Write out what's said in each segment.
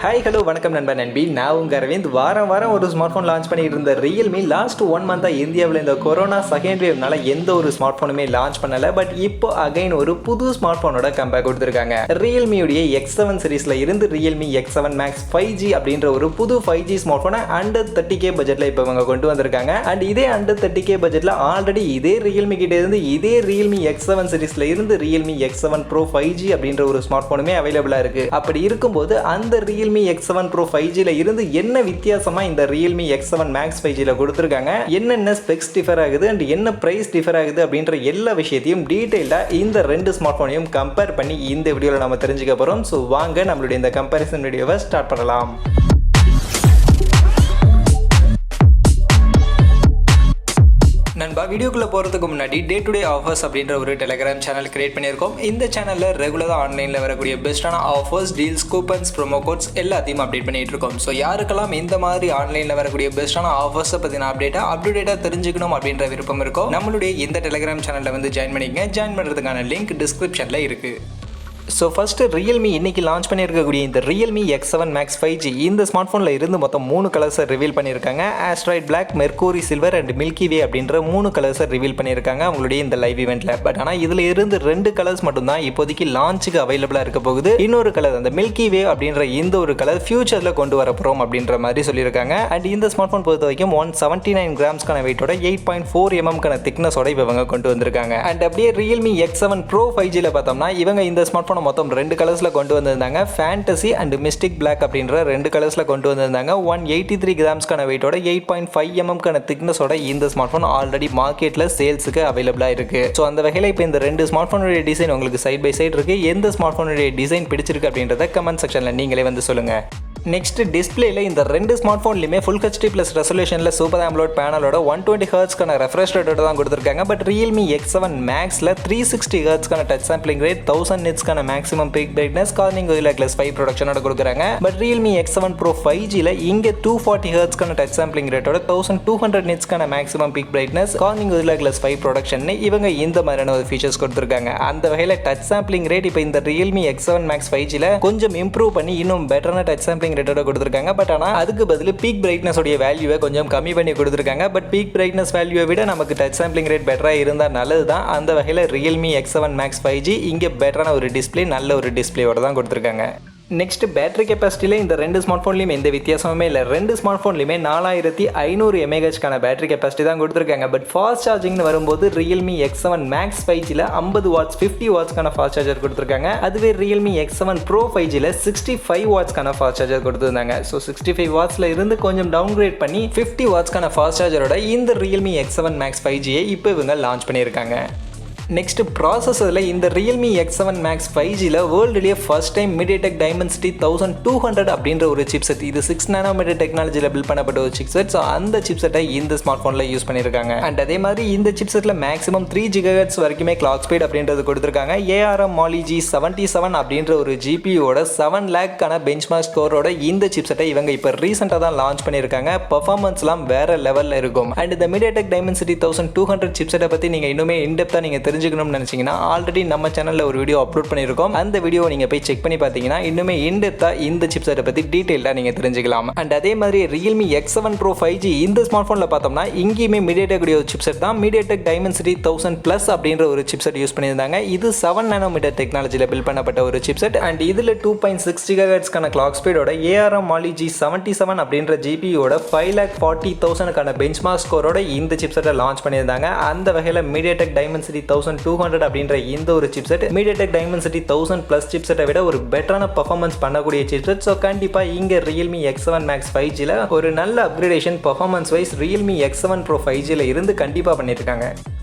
Hi hello வணக்கம் நண்பன் நண்பி. நான் உங்கள் அரவிந்த். வாரம் ஒரு ஸ்மார்ட் ஃபோன் லான்ச் பண்ணிட்டு இருந்த ரியல்மி லாஸ்ட் 1 மந்த்தாக இந்தியாவில் இந்த கொரோனா செகண்ட் வேவ்னால எந்த ஒரு ஸ்மார்ட் ஃபோனுமே லான்ச் பண்ணலை. பட் இப்போ அகைன் ஒரு புது ஸ்மார்ட் ஃபோனோட கம்பேக் கொடுத்துருக்காங்க. ரியல்மியுடைய X7 சீரீஸில் இருந்து ரியல்மி X7 Max 5G அப்படின்ற ஒரு புது 5G ஸ்மார்ட் ஃபோனை அண்டர் 30K பட்ஜெட்டில் இப்போ இவங்க கொண்டு வந்திருக்காங்க. அண்ட் இதே அண்டர் 30K பட்ஜெட்டில் ஆல்ரெடி இதே ரியல்மி கிட்டே இருந்து இதே ரியல்மி X7 சீரீஸில் இருந்து ரியல்மி X7 Pro 5G அப்படின்ற ஒரு ஸ்மார்ட் ஃபோனுமே அவைலபிளாக இருக்குது. அப்படி இருக்கும்போது அந்த ரியல்மி X7 Pro 5Gல இருந்து என்ன வித்தியாசமா இந்த Realme X7 Max 5Gல கொடுத்திருக்காங்க, என்னென்ன ஸ்பெக்ஸ் டிஃபர் ஆகுது அண்ட் என்ன பிரைஸ் டிஃபர் ஆகுது அப்படின்ற எல்லா விஷயத்தையும் டீடைலா இந்த ரெண்டு ஸ்மார்ட் போனையும் கம்பேர் பண்ணி இந்த வீடியோல நாம தெரிஞ்சுக்க போறோம். சோ வாங்க நம்மளுடைய இந்த கம்பேரிசன் வீடியோவை ஸ்டார்ட் பண்ணலாம். நண்பா, வீடியோக்குள்ளே போகிறதுக்கு முன்னாடி டே டு டே ஆஃபர்ஸ் அப்படின்ற ஒரு டெலிகிராம் சேனல் கிரியேட் பண்ணியிருக்கோம். இந்த சேனலில் ரெகுலராக ஆன்லைனில் வரக்கூடிய பெஸ்ட்டான offers, deals, coupons, promo quotes எல்லாத்தையும் அப்டேட் பண்ணிட்டு இருக்கோம். ஸோ யாருக்கெல்லாம் இந்த மாதிரி ஆன்லைனில் வரக்கூடிய பெஸ்ட்டான ஆஃபர்ஸை பற்றின அப்டேட்டாக தெரிஞ்சுக்கணும் அப்படின்ற விருப்பம் இருக்கும், நம்மளுடைய இந்த டெலிகிராம் சேனலில் வந்து ஜாயின் பண்ணிக்கங்க. ஜாயின் பண்ணுறதுக்கான லிங்க் டிஸ்கிரிப்ஷனில் இருக்குது. ஸோ ஃபஸ்ட்டு ரியல்மி இன்னைக்கு லான்ச் பண்ணியிருக்கக்கூடிய இந்த ரியல்மி X7 Max 5G இந்த ஸ்மார்ட் ஃபோனில் இருந்து மொத்தம் 3 கலர்ஸை ரிவீல் பண்ணியிருக்காங்க. Asteroid black, mercury silver and milky way அப்படின்ற 3 கலர்ஸை ரிவீல் பண்ணியிருக்காங்க அவங்களுடைய இந்த லைவ் இவெண்ட்டில். பட் ஆனால் இதில் இருந்து 2 கலர்ஸ் மட்டும்தான் இப்போதைக்கு லான்ச்சுக்கு அவைலபிளாக இருக்க போகுது. இன்னொரு கலர் அந்த மில்கி வே அப்படின்ற இந்த ஒரு கலர் ஃபியூச்சரில் கொண்டு வர போகிறோம் அப்படின்ற மாதிரி சொல்லியிருக்காங்க. அண்ட் இந்த ஸ்மார்ட் ஃபோன் பொறுத்த வரைக்கும் 179 கிராம்ஸ்க்கான வெயிட்டோட 8.4 mm திக்னஸோட இவங்க கொண்டு வந்திருக்காங்க. அண்ட் அப்படியே ரியல்மி X7 Pro 5Gல பார்த்தோம்னா இவங்க இந்த ஸ்மார்ட் ஃபோன் மொத்தம் 2 கலர்ஸ்ல கொண்டு வந்திருந்தாங்க. ஃபேண்டசி அண்ட் மிஸ்டிக் பிளாக் அப்படின்ற 2 கலர்ஸ்ல கொண்டு வந்திருந்தாங்க. 183 கிராம்ஸ்க்கான வெயிட்டோட 8.5 mm திக்னஸோட இந்த ஸ்மார்ட் ஃபோன் ஆல்ரெடி மார்க்கெட்ல சேல்ஸுக்கு அவைலபிளா இருக்கு. ஸோ அந்த வகையில் இப்போ இந்த 2 ஸ்மார்ட் ஃபோனுடைய டிசைன் உங்களுக்கு சைட் பை சைட் இருக்கு. எந்த ஸ்மார்ட் ஃபோனுடைய டிசைன் பிடிச்சிருக்கு அப்படின்றத கமெண்ட் செக்ஷன்ல நீங்களே வந்து சொல்லுங்க. நெக்ஸ்ட் டிஸ்பிளேல இந்த 2 ஸ்மார்ட் ஃபோன்லையுமே ஃபுல் HD ப்ளஸ் ரெசல்யூஷனில் சூப்பர் AMOLED பேனலோட 120 ஹெர்ட்ஸ்க்கான ரெஃப்ரெஷ் ரேட்டோட தான் கொடுத்துருக்காங்க. பட் ரியல்மி X7 Maxல 360 ஹெர்ட்ஸ்க்கான டச் சாம்பிளிங் ரேட், 1000 நிட்ஸ்க்கான maximum peak brightness, Corning Gorilla glass 5 ப்ரொடக்ஷனோட கொடுக்குறாங்க. பட் ரியல்மி X7 Pro 5Gல இங்கே 240 ஹெர்ட்ஸ்க்கான டச் சாம்பிளிங் ரேட்டோட 1200 நிட்ஸ்க்கான maximum peak brightness, Corning Gorilla glass 5 protection இவங்க இந்த மாதிரியான ஒரு ஃபீச்சர்ஸ் கொடுத்துருக்காங்க. அந்த வகையில் டச் சாம்பிளிங் ரேட் இப்போ இந்த ரியல்மி X7 Max 5Gல கொஞ்சம் இம்ப்ரூவ் பண்ணி இன்னும் பெட்டரான டச் சாம்பிளிங் ரேட்டோட கொடுத்திருக்காங்க. பட் ஆனா அதுக்கு பதில் பீக் பிரைட்னஸ் உடைய வேல்யூவை கொஞ்சம் கம்மி பண்ணி கொடுத்திருக்காங்க. பட் பீக் பிரைட்னஸ் வேல்யூவை விட நமக்கு டச் சாம்பிளிங் ரேட் பெட்டரா இருந்தா நல்லதுதான். அந்த வகையில் ரியல்மி X7 Max 5G இங்க பெட்டரான ஒரு டிஸ்பிளே, நல்ல ஒரு டிஸ்பிளேயோட தான் கொடுத்திருக்காங்க. நெக்ஸ்ட் பேட்டரி கெப்பாசிட்டியில் இந்த 2 ஸ்மார்ட் ஃபோன்லையும் எந்த வித்தியாசமுமே இல்லை. 2 ஸ்மார்ட் ஃபோன்லையுமே 4500 mAhக்கான பேட்டரி கெப்பாசிட்டி தான் கொடுத்துருக்காங்க. பட் ஃபாஸ்ட் சார்ஜிங்னு வரும்போது ரியல்மி X7 Max 5Gல 50 வாட்ஸ் 50 வாட்ஸ்க்கான ஃபாஸ்ட் சார்ஜர் கொடுத்துருக்காங்க. அதுவே ரியல்மி X7 Pro 5Gல 65 வாட்ஸ்க்கான ஃபாஸ்ட் சார்ஜர் கொடுத்துருந்தாங்க. ஸோ 65 வாட்ஸ்ல இருந்து கொஞ்சம் டவுன் கிரேட் பண்ணி 50 வாட்ஸ்க்கான ஃபாஸ்ட் சார்ஜரோட இந்த ரியல்மி X7 Max 5Gயை இப்போ இவங்க லான்ச் பண்ணியிருக்காங்க. நெக்ஸ்ட் ப்ராசஸரில் இந்த ரியல்மி X7 Max 5Gல வேர்ல்டுலேயே ஃபர்ஸ்ட் டைம் Mediatek Dimensity 1200 அப்படின்ற ஒரு சிப்செட், இது 6 nm டெக்னாலஜியில் பில்ட் பண்ணப்பட்ட ஒரு சிப்செட். ஸோ அந்த சிப்செட்டை இந்த ஸ்மார்ட் ஃபோனில் யூஸ் பண்ணியிருக்காங்க. அண்ட் அதே மாதிரி இந்த சிப்செட்டில் மேக்ஸிமம் 3 GHz வரைக்குமே கிளாக் ஸ்பீட் அப்படின்றது கொடுத்துருக்காங்க. ARM Mali G77 அப்படின்ற ஒரு GPUவோட 7 lakhக்கான பெஞ்ச்மார்க் ஸ்கோரோட இந்த சிப்செட்டை இவங்க இப்போ ரீசெண்டாக தான் லான்ச் பண்ணியிருக்காங்க. பர்ஃபார்மன்ஸ்லாம் வேற லெவலில் இருக்கும். அண்ட் இந்த Mediatek Dimensity 1200 சிப்செட்டை பற்றி நீங்கள் இன்னுமே இன்டெப்த்தாக நீங்கள் தெரிஞ்சுக்கணும்னு நினைச்சீங்கன்னா ஆல்ரெடி நம்ம சேனல்ல ஒரு வீடியோ அப்லோட் பண்ணியிருக்கோம். அந்த வீடியோவை நீங்க போய் செக் பண்ணி பார்த்தீங்கன்னா இன்னுமே இன்டெப்தா இந்த சிப்செட்டை பத்தி டீடைலா நீங்க தெரிஞ்சுக்கலாம். அண்ட் அதே மாதிரி ரியல்மி X7 Pro 5G இந்த ஸ்மார்ட் போன்ல பார்த்தோம்னா இங்கேயுமே Mediatek உடைய சிப்செட் தான். Mediatek Dimensity 1000 Plus அப்படின்ற ஒரு சிப்செட் யூஸ் பண்ணியிருந்தாங்க. இது 7 nm டெக்னாலஜியில் பில்ட் பண்ணப்பட்ட ஒரு சிப்செட். அண்ட் இதுல 2.6 GHz கிளாக் ஸ்பீடோட ARM Mali G77 அப்படின்ற GPUவோட 5,40,000 பெஞ்ச்மார்க் ஸ்கோரோட இந்த சிப்செட்டை லான்ச் பண்ணியிருந்தாங்க. அந்த வகையில் Mediatek Dimensity 1200 அப்படின்ற இந்த ஒரு சிப்செட் Mediatek Dimensity 1000 Plus சிப்செட்டை விட ஒரு பெட்டரான பெர்ஃபார்மன்ஸ் பண்ணக்கூடிய சிப்செட். ஸோ கண்டிப்பா இங்க ரியல்மி X7 Max 5Gல ஒரு நல்ல upgradation performance wise Realme X7 Pro 5Gல இருந்து கண்டிப்பா பண்ணியிருக்காங்க.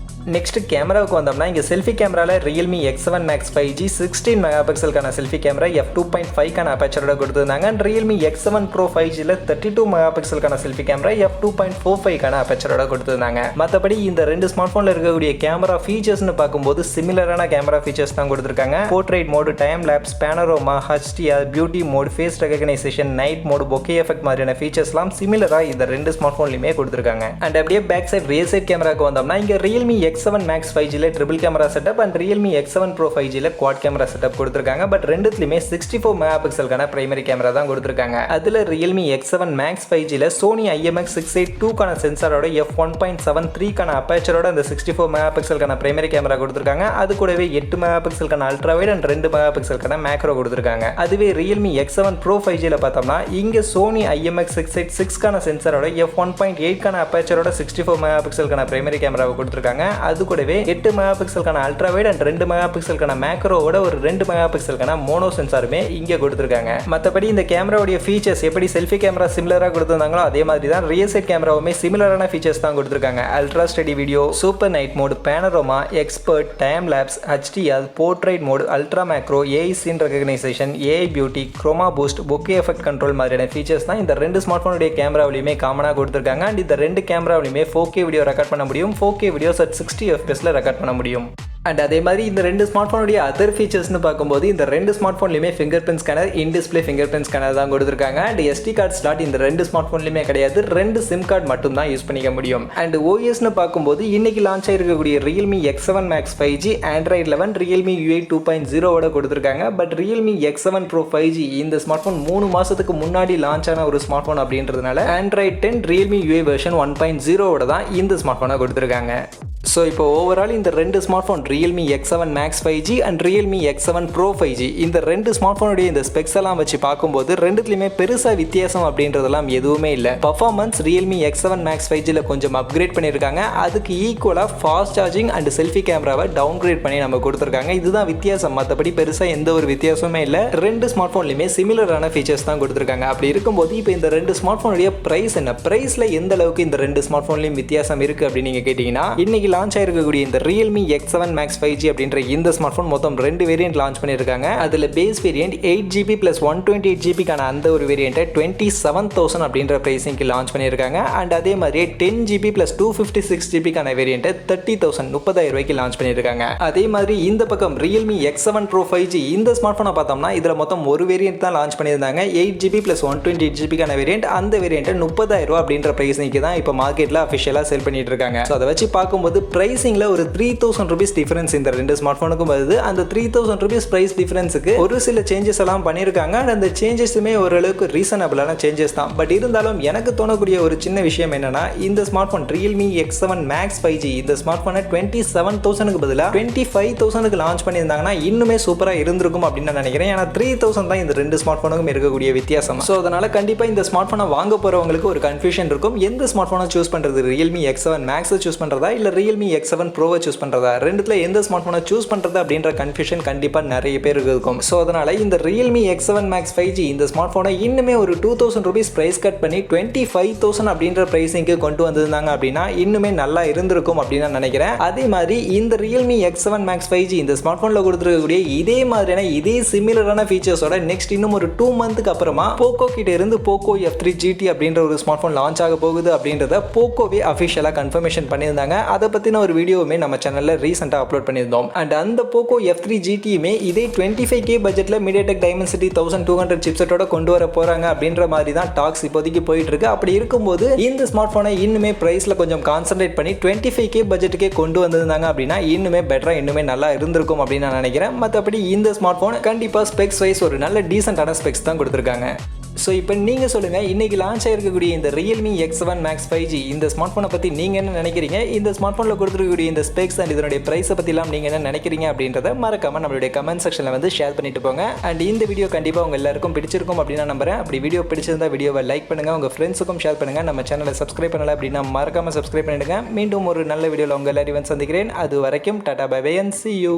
நெக்ஸ்ட் கேமராவுக்கு வந்தோம்னா இங்கே செல்ஃபி கேமராவில் ரியல்மி X7 Max 5G 16 மெகாபிக்சலுக்கான செல்ஃபி கேமரா f2.5க்கான அபேச்சரோட கொடுத்துருந்தாங்க. அண்ட் ரியல்மி X7 Pro 5Gல 32 மெகாபிக்சலுக்கான செல்ஃபி கேமரா f2.45க்கான அபேச்சரோட கொடுத்துருந்தாங்க. மற்றபடி இந்த 2 ஸ்மார்ட் ஃபோனில் இருக்கக்கூடிய கேமரா ஃபீச்சர்ஸ்னு பார்க்கும்போது சிமிலரான கேமரா ஃபீச்சர்ஸ் தான் கொடுத்துருக்காங்க. Portrait mode, time lapse, panorama, HDR, beauty mode, face recognition, night mode, bokeh effect மாதிரியான ஃபீச்சர்ஸ்லாம் சிமிலராக இந்த 2 ஸ்மார்ட் ஃபோன்லையுமே கொடுத்துருக்காங்க. அண்ட் அப்படியே பேக் சைட் ரியல் சைட் கேமராவுக்கு வந்தோம்னா இங்கே ரியல்மி X7 Max 5Gல triple camera setup and Realme X7 Pro 5Gல குவாட் கேமரா செட்டப் கொடுத்திருக்காங்க. பட் ரெண்டுத்துலயுமே 64 மெகா பிக்சலுக்கான பிரைமரி கேமரா தான் கொடுத்திருக்காங்க. அதுல Realme X7 Max 5Gல Sony IMX682 கான சென்சாரோட f1.73 கான அபேச்சரோட அந்த 64 மெகா பிக்சலுக்கான பிரைமரி கேமரா கொடுத்திருக்காங்க. அது கூடவே 8 மெகா பிக்சலுக்கான அல்ட்ரா வைட் அண்ட் 2 மெகா பிக்சலுக்கான மேக்ரோ கொடுத்திருக்காங்க. அதுவே Realme X7 Pro 5Gல பார்த்தோம்னா இங்க Sony IMX686 கான சென்சாரோட f1.8 கான அபேச்சரோட 64 மெகா பிக்சலுக்கான பிரைமரி கேமராவை கொடுத்திருக்காங்க. அது கூடவே 8 மெகா பிக்சலுக்கான அல்ட்ரா வைட் அண்ட் 2 மெகா பிக்சலுக்கான மேக்ரோவோட ஒரு 2 மெகா பிக்சலுக்கான மோனோ சென்சாருமே இங்க கொடுத்திருக்காங்க. மத்தபடி இந்த கேமராவுடைய ஃபீச்சர்ஸ் எப்படி செல்ஃபி கேமரா சிமிலரா கொடுத்திருந்தாங்களோ அதே மாதிரி தான் ரியல் சைட் கேமராவுமே சிமிலரான ஃபீச்சர்ஸ் தான் கொடுத்திருக்காங்க. Ultra steady video, super night mode, panorama, expert, time lapse, HDR, portrait mode, ultra macro, AI scene recognition, AI beauty, chroma boost, bokeh effect control மாதிரியான ஃபீச்சர்ஸ் தான் இந்த ரெண்டு ஸ்மார்ட்போனுடைய கேமராவிலுமே காமனா கொடுத்திருக்காங்க. அண்ட் இந்த ரெண்டு கேமராவிலுமே 4K வீடியோ ரெக்கார்ட் பண்ண முடியும். 4K videos at 60 fps record பண்ண முடியும். அண்ட் அதே மாதிரி இந்த ரெண்டு ஸ்மார்ட் ஃபோனுடைய அதர் ஃபீச்சர்ஸ்னு பார்க்கும்போது இந்த ரெண்டு ஸ்மார்ட் ஃபோன்லையுமே fingerprint scanner, in display fingerprint scanner தான் கொடுத்துருக்காங்க. அண்ட் SD கார்டு ஸ்லாட் இந்த ரெண்டு ஸ்மார்ட் ஃபோன்லையுமே கிடையாது. 2 சிம் கார்டு மட்டும் தான் யூஸ் பண்ணிக்க முடியும். அண்ட் OSன்னு பார்க்கும்போது இன்னைக்கு launch ஆயிருக்கக்கூடிய Realme X7 Max 5G, Android 11, Realme UI 2.0 கொடுத்துருக்காங்க. But Realme X7 Pro 5G இந்த ஸ்மார்ட் ஃபோன் 3 மாசத்துக்கு முன்னாடி லான்ச் ஆன ஒரு ஸ்மார்ட் ஃபோன் அப்படின்றதுனால Android 10 Realme UI வெர்ஷன் 1.0 தான் இந்த ஸ்மார்ட் ஃபோனை கொடுத்துருக்காங்க. ஸோ இப்போ ஓவரால் இந்த ரெண்டு smart phone Realme X7 Max 5G and Realme X7 Pro 5G இந்த ரெண்டு ஸ்மார்ட் ஃபோனுடைய இந்த ஸ்பெக்ஸ் எல்லாம் வச்சு பார்க்கும்போது ரெண்டுத்துலையுமே பெருசாக வித்தியாசம் அப்படின்றதெல்லாம் எதுவுமே இல்லை. பர்ஃபார்மன்ஸ் Realme X7 Max 5Gல கொஞ்சம் அப்கிரேட் பண்ணியிருக்காங்க. அதுக்கு ஈக்குவலாக ஃபாஸ்ட் சார்ஜிங் அண்ட் செல்ஃபி கேமராவை டவுன்கிரேட் பண்ணி நம்ம கொடுத்துருக்காங்க. இதுதான் வித்தியாசம். மற்றபடி பெருசாக எந்த ஒரு வித்தியாசமே இல்லை. ரெண்டு ஸ்மார்ட் ஃபோன்லையுமே சிமிலரான ஃபீச்சர்ஸ் தான் கொடுத்துருக்காங்க. அப்படி இருக்கும்போது இப்போ இந்த ரெண்டு ஸ்மார்ட் ஃபோனுடைய ப்ரைஸ் என்ன, ப்ரைஸில் எந்த அளவுக்கு இந்த ரெண்டு ஸ்மார்ட் ஃபோன்லையும் வித்தியாசம் இருக்குது அப்படின்னு நீங்கள் கேட்டிங்கன்னா இன்னைக்கு லான்ச் ஆயிருக்கக்கூடிய இந்த Realme X7 Max 5G அப்படின்ற இந்த ஸ்மார்ட் ஃபோன் மொத்தம் 2 வேரியன்ட் லான்ச் பண்ணியிருக்காங்க. அதில் பேஸ் வேரியன்ட் 8GB + 128GB கான அந்த ஒரு வேரியண்ட்டை 27,000 அப்படின்ற பிரைசிங்க்கு லான்ச் பண்ணியிருக்காங்க. அண்ட் அதே மாதிரி 10GB + 256GB கான வேரியண்ட்டை 30,000 30,000 ரூபாய்க்கு லான்ச் பண்ணியிருக்காங்க. அதே மாதிரி இந்த பக்கம் Realme X7 Pro 5G இந்த ஸ்மார்ட் ஃபோனை பார்த்தோம்னா இதில் மொத்தம் ஒரு வேரியன்ட் தான் லான்ச் பண்ணியிருந்தாங்க. 8GB + 128GB கான வேரியன்ட். அந்த வேரியண்ட்டை 30,000 ரூபாய் அப்படின்ற பிரைசிங்க்கு தான் இப்போ மார்க்கெட்டில் அஃபிஷியலாக சேல் பண்ணிட்டு இருக்காங்க. ஸோ அதை வச்சு பார்க்கும்போது பிரைசிங்ல ஒரு 3,000 rupees டிஃபரன்ஸ் இந்த ரெண்டு ஸ்மார்ட் ஃபோனுக்கும் வருது. அந்த 3,000 rupees பிரைஸ் டிஃபரன்ஸுக்கு ஒரு சில சேஞ்சஸ் எல்லாம் பண்ணியிருக்காங்க. அண்ட் அந்த சேஞ்சஸுமே ஓரளவுக்கு ரீசனபிளான சேஞ்சஸ் தான். பட் இருந்தாலும் எனக்கு தோணக்கூடிய ஒரு சின்ன விஷயம் என்னன்னா இந்த smart phone Realme X7 Max 5G இந்த ஸ்மார்ட் ஃபோனை 27,000க்கு பதிலாக 25,000க்கு லான்ச் பண்ணியிருந்தாங்கன்னா இன்னுமே சூப்பராக இருந்திருக்கும் அப்படின்னு நான் நினைக்கிறேன். ஏன்னா 3,000 தான் இந்த ரெண்டு ஸ்மார்ட் ஃபோனுக்கும் இருக்கக்கூடிய வித்தியாசம். ஸோ அதனால கண்டிப்பாக இந்த ஸ்மார்ட் ஃபோனை வாங்க போறவங்களுக்கு ஒரு கன்ஃபியூஷன் இருக்கும். எந்த ஸ்மார்ட் ஃபோனை சூஸ் பண்றது, Realme X7 Max சூஸ் பண்றதா இல்ல Realme X7 Pro சூஸ் பண்றதா, ரெண்டுத்துல எந்த ஸ்மார்ட் ஃபோனை சூஸ் பண்றது அப்படின்ற கன்ஃபியூஷன் கண்டிப்பா நிறைய பேருக்கு இருக்கும். ஸோ அதனால இந்த Realme X7 Max 5G இந்த ஸ்மார்ட் ஃபோனை இன்னுமே ஒரு 2,000 rupees பிரைஸ் கட் பண்ணி 25,000 அப்படின்ற பிரைசிங்க்கு கொண்டு வந்திருந்தாங்க அப்படின்னா இன்னுமே நல்லா இருந்திருக்கும் அப்படின்னு நான் நினைக்கிறேன். அதே மாதிரி இந்த Realme X7 Max 5G இந்த ஸ்மார்ட் ஃபோன்ல கொடுத்துருக்கக்கூடிய இதே மாதிரியான இதே சிமிலரான ஃபீச்சர்ஸோட நெக்ஸ்ட் இன்னும் ஒரு 2 மந்த்துக்கு அப்புறமா போக்கோ கிட்ட இருந்து போக்கோ F3 GT அப்படின்ற ஒரு ஸ்மார்ட் ஃபோன் லான்ச் ஆக போகுது அப்படின்றத போக்கோவே அஃபிஷியலா கன்ஃபர்மேஷன் பண்ணியிருந்தாங்க. அதை பத்தின ஒரு வீடியோவுமே நம்ம சேனல்ல ரீசெண்டா அப்லோட் பண்ணியிருந்தோம். அண்ட் அந்த போக்கோ F3 GTயுமே இதே 25K பட்ஜெட்ல Mediatek Dimensity 1200 சிப்செட்டோட கொண்டு வர போறாங்க அப்படின்ற மாதிரி தான் டாக்ஸ் இப்போதைக்கு போயிட்டு இருக்கு. அப்படி இருக்கும்போது இந்த ஸ்மார்ட் போனை இன்னுமே பிரைஸ்ல கொஞ்சம் கான்சென்ட்ரேட் பண்ணி 25K பட்ஜெட்டுக்கே கொண்டு வந்திருந்தாங்க அப்படின்னா இன்னுமே பெட்டரா இன்னுமே நல்லா இருந்திருக்கும் அப்படின்னு நான் நினைக்கிறேன். மற்றபடி இந்த ஸ்மார்ட் போன் கண்டிப்பா ஸ்பெக்ஸ் வைஸ் ஒரு நல்ல டீசென்டான ஸ்பெக்ஸ் தான் கொடுத்திருக்காங்க. ஸோ இப்போ நீங்கள் சொல்லுங்கள், இன்றைக்கி லான்ச் ஆகிருக்கக்கூடிய இந்த Realme X7 Max 5G இந்த ஸ்மார்ட் ஃபோனை பற்றி நீங்கள் என்ன நினைக்கிறீங்க? இந்த ஸ்மார்ட் ஃபோனில் கொடுத்துருக்கக்கூடிய இந்த ஸ்பெக்ஸ் அண்ட் இதனுடைய ப்ரைஸை பற்றிலாம் நீங்கள் என்ன நினைக்கிறீங்க அப்படின்றத மறக்காமல் நம்மளுடைய கமெண்ட் செக்ஷனில் வந்து ஷேர் பண்ணிட்டு போங்க. அண்ட் இந்த வீடியோ கண்டிப்பாக உங்கள் எல்லாருக்கும் பிடிச்சிருக்கும் அப்படின்னு நம்புறேன். அப்படி வீடியோ பிடிச்சிருந்தா வீடியோவை லைக் பண்ணுங்கள், உங்கள் ஃப்ரெண்ட்ஸுக்கும் ஷேர் பண்ணுங்கள். நம்ம சேனலை சப்ஸ்கிரைப் பண்ணலை அப்படின்னா மறக்காமல் சப்ஸ்கிரைப் பண்ணிடுங்க. மீண்டும் ஒரு நல்ல வீடியோவில் உங்கள் எல்லாரையும் சந்திக்கிறேன். அது வரைக்கும் டாடா bye bye and see you.